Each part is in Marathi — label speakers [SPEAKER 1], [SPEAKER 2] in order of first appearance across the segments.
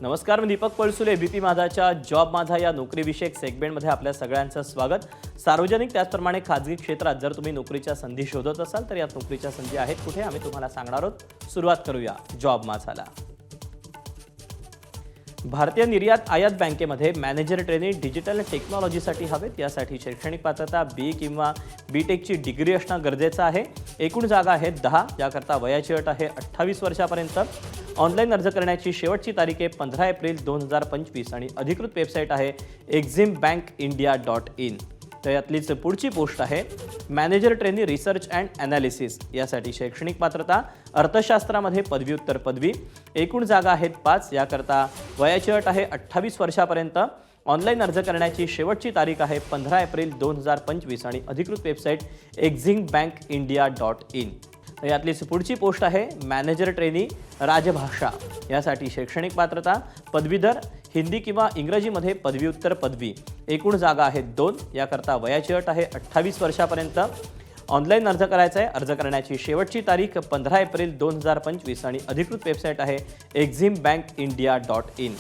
[SPEAKER 1] नमस्कार, मी दीपक पळसुले. एबीपी माझाच्या जॉब माझा या नोकरीविषयक सेगमेंटमध्ये आपल्या सगळ्यांचं स्वागत. सार्वजनिक त्याचप्रमाणे खाजगी क्षेत्रात जर तुम्ही नोकरीच्या संधी शोधत असाल तर या नोकरीच्या संधी आहेत कुठे, आम्ही तुम्हाला सांगणार आहोत. सुरुवात करूया जॉब माझाला. भारतीय निर्यात आयात बँकेमध्ये मॅनेजर ट्रेनी डिजिटल टेक्नॉलॉजीसाठी हवेत. यासाठी शैक्षणिक पात्रता बी किंवा बीटेकची डिग्री असणं गरजेचं आहे. एकूण जागा आहेत 10. याकरता वयाची अट आहे 28 वर्षापर्यंत. ऑनलाईन अर्ज करण्याची शेवटची तारीख आहे 15 एप्रिल 2025 आणि अधिकृत वेबसाईट आहे eximbankindia.in. तर यातलीच पुढची पोस्ट आहे manager trainee research and analysis. यासाठी शैक्षणिक पात्रता अर्थशास्त्रामध्ये पदव्युत्तर पदवी. एकूण जागा आहेत 5. याकरता वयाची अट आहे 28 वर्षापर्यंत. ऑनलाईन अर्ज करण्याची शेवटची तारीख आहे 15 एप्रिल 2025 आणि अधिकृत वेबसाईट eximbankindia.in. यातलीच पुढची पोस्ट आहे मॅनेजर ट्रेनी राजभाषा. यासाठी शैक्षणिक पात्रता पदवीधर, हिंदी किंवा इंग्रजीमध्ये पदव्युत्तर पदवी. एकूण जागा आहेत 2. याकरता वयाची अट आहे 28 वर्षापर्यंत. ऑनलाईन अर्ज करायचा आहे. अर्ज करण्याची शेवटची तारीख 15 एप्रिल 2025 आणि अधिकृत वेबसाईट आहे eximbankindia.in.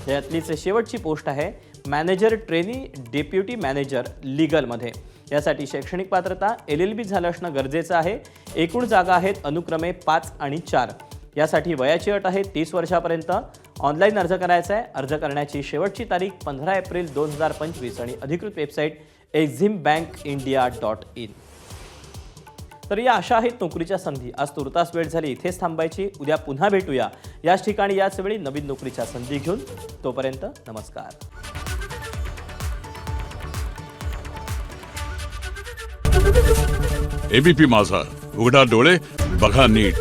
[SPEAKER 1] यातलीच शेवटची पोस्ट आहे मॅनेजर ट्रेनी डेप्युटी मॅनेजर लीगलमध्ये. यासाठी शैक्षणिक पात्रता LLB झालं असणं गरजेचं आहे. एकूण जागा आहेत अनुक्रमे 5 आणि 4. यासाठी वयाची अट आहे 30 वर्षापर्यंत. ऑनलाईन अर्ज करायचा आहे. अर्ज करण्याची शेवटची तारीख 15 एप्रिल 2025 आणि अधिकृत वेबसाईट eximbankindia.in. तर या अशा आहेत नोकरीच्या संधी. आज तुर्तास वेळ झाली, इथेच थांबायची. उद्या पुन्हा भेटूया याच ठिकाणी याच वेळी नवीन नोकरीच्या संधी घेऊन. तोपर्यंत नमस्कार.
[SPEAKER 2] एबीपी माझा, उघडा डोळे बघा नीट.